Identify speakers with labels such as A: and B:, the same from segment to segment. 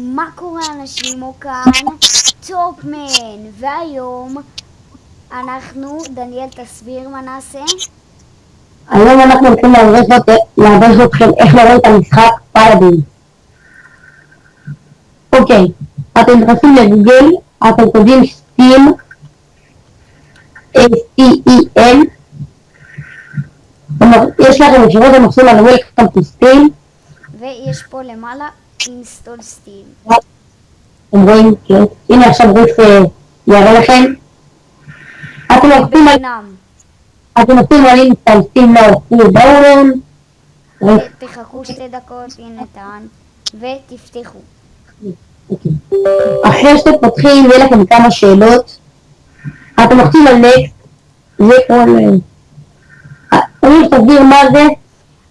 A: מה קורה אנשים, או כאן טופמן, והיום אנחנו, דניאל תסביר מה נעשה.
B: היום אנחנו הולכים להדריך אתכם איך לראות את המשחק פלאדין. אוקיי, אתם נכנסים לגוגל, אתם כותבים סטים, S-T-E-M, יש לכם אפשרות למחסום על Welcome to Steam,
A: ויש פה למעלה install steam.
B: אתם רואים, כן, הנה עכשיו רוץ יראה לכם, אתם נותנים על install Steam now, full download,
A: תחכו 2 דקות, הנה טען, ותפתחו.
B: אחרי שאתם פותחים יהיה לכם כמה שאלות, אתם לוחצים על next, זה כל... אני תסביר מה זה.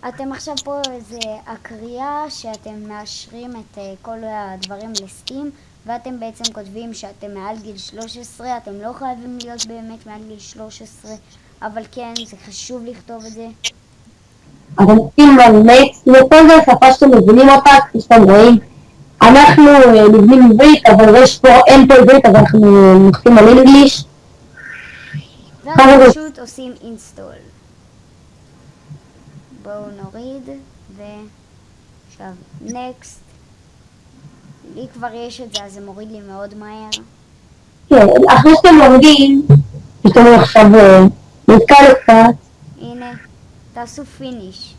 A: אתם עכשיו פה זה הקריאה שאתם מאשרים את כל הדברים לסטים, ואתם בעצם כותבים שאתם מעל גיל 13, אתם לא חייבים להיות באמת מעל גיל 13, אבל כן, זה חשוב לכתוב את זה.
B: אתם לוחצים על next, וכל זה שפה שאתם מבינים אותה, כפי שאתם רואים. אנחנו מבינים עברית, אבל אין פה עברית, אז אנחנו לוחצים על English.
A: ואתם פשוט עושים install. בואו נוריד, ועכשיו next. לי כבר יש את זה, אז זה מוריד לי מאוד מהר.
B: כן, אחרי שאתם לומדים, שאתם עכשיו נתקל קצת.
A: הנה, תעשו פיניש.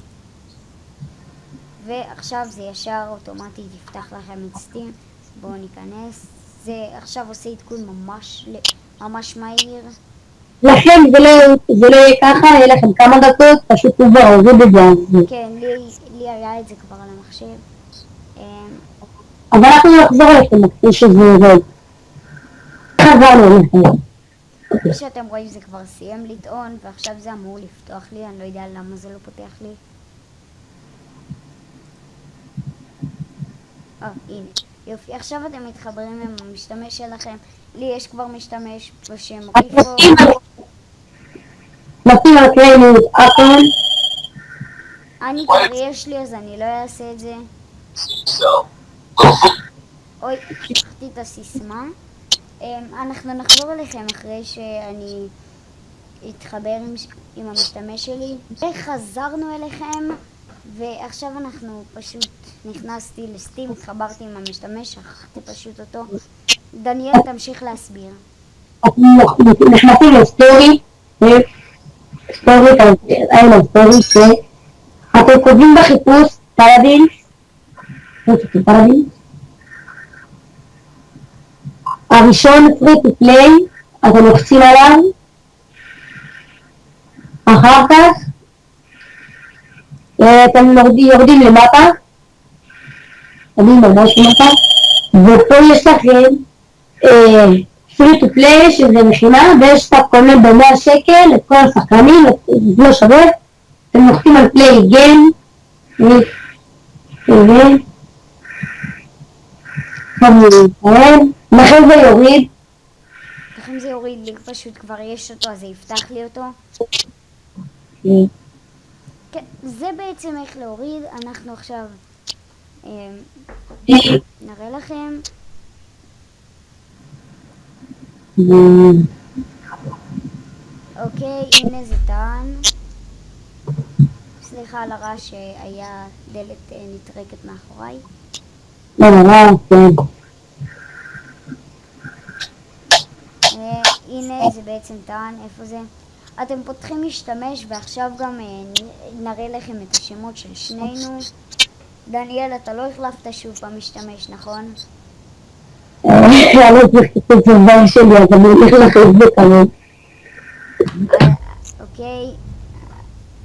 A: ועכשיו זה ישר אוטומטית יפתח לכם את סטים. בואו ניכנס. זה עכשיו עושה עדכון ממש מהיר.
B: לכם זה לא יהיה ככה, יהיה לכם כמה דקות, פשוט הוא כבר עובד את זה.
A: כן, לי היה את זה כבר על המחשב.
B: אבל אנחנו נחזור אליכם, כפי שזה עובד. חזרנו אליכם.
A: כפי שאתם רואים זה כבר סיים לטעון, ועכשיו זה אמור לפתוח לי, אני לא יודע למה זה לא פותח לי. הנה, יופי, עכשיו אתם מתחברים עם המשתמש שלכם. לי יש כבר משתמש בשם ריפו.
B: נשים על קריינות אקון.
A: אני כבר יש לי, אז אני לא אעשה את זה. אוי, שכחתי את הסיסמה. אנחנו נחזור אליכם אחרי שאני אתחבר עם המשתמש שלי. וחזרנו אליכם, ועכשיו אנחנו פשוט נכנסתי לסטים, התחברתי עם המשתמש, שכחתי פשוט אותו. דניאל, תמשיך להסביר.
B: נכנסים לסטורי, אתם כותבים בחיפוש פלאדין, הראשון free to play, אתם לוחצים עליו, אחר כך אתם יורדים למטה, ופה יש לכם free to play שזה מכינה, ויש שאתה קונה ב100 שקל את כל השחקנים, זה לא שווה, אתם לוחצים על play game, לכם זה יוריד.
A: לכם זה יוריד לי, פשוט כבר יש אותו, אז זה יפתח לי אותו. כן, זה בעצם איך להוריד. אנחנו עכשיו נראה לכם. אוקיי, הנה זה טען. סליחה על הרעש שהיה דלת נטרקת מאחוריי.
B: לא, כן.
A: הנה זה בעצם טען, איפה זה? אתם פותחים משתמש, ועכשיו גם נראה לכם את השמות של שנינו. דניאל, אתה לא החלפת שוב במשתמש, נכון?
B: אני לא צריך את הדבר שלי, אז אני הולך לחזק בקרוב.
A: אוקיי,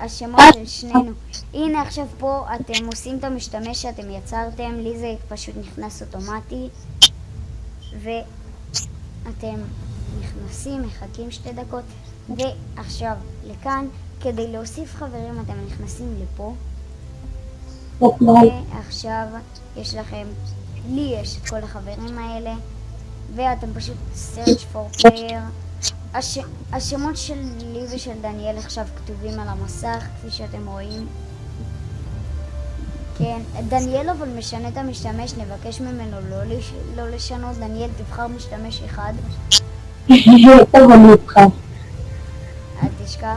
A: השמות של שנינו. הנה עכשיו פה אתם עושים את המשתמש שאתם יצרתם, לי זה פשוט נכנס אוטומטי, ואתם נכנסים, מחכים 2 דקות, ועכשיו לכאן, כדי להוסיף חברים אתם נכנסים לפה, ועכשיו יש לכם, לי יש את כל החברים האלה, ואתם פשוט search for player. השמות של לי ושל דניאל עכשיו כתובים על המסך, כפי שאתם רואים. כן, דניאל אבל משנה את המשתמש, נבקש ממנו לא לשנות. דניאל, תבחר משתמש אחד,
B: טוב, אני איתך.
A: אל תשכח.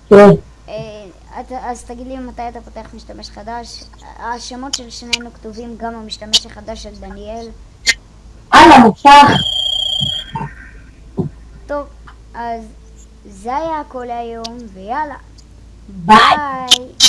B: כן.
A: אז תגיד לי מתי אתה פותח משתמש חדש. השמות של שנינו כתובים, גם המשתמש החדש של דניאל.
B: הלאה, מוצלח.
A: טוב, אז זה היה הכל היום, ויאללה,
B: ביי.
A: ביי.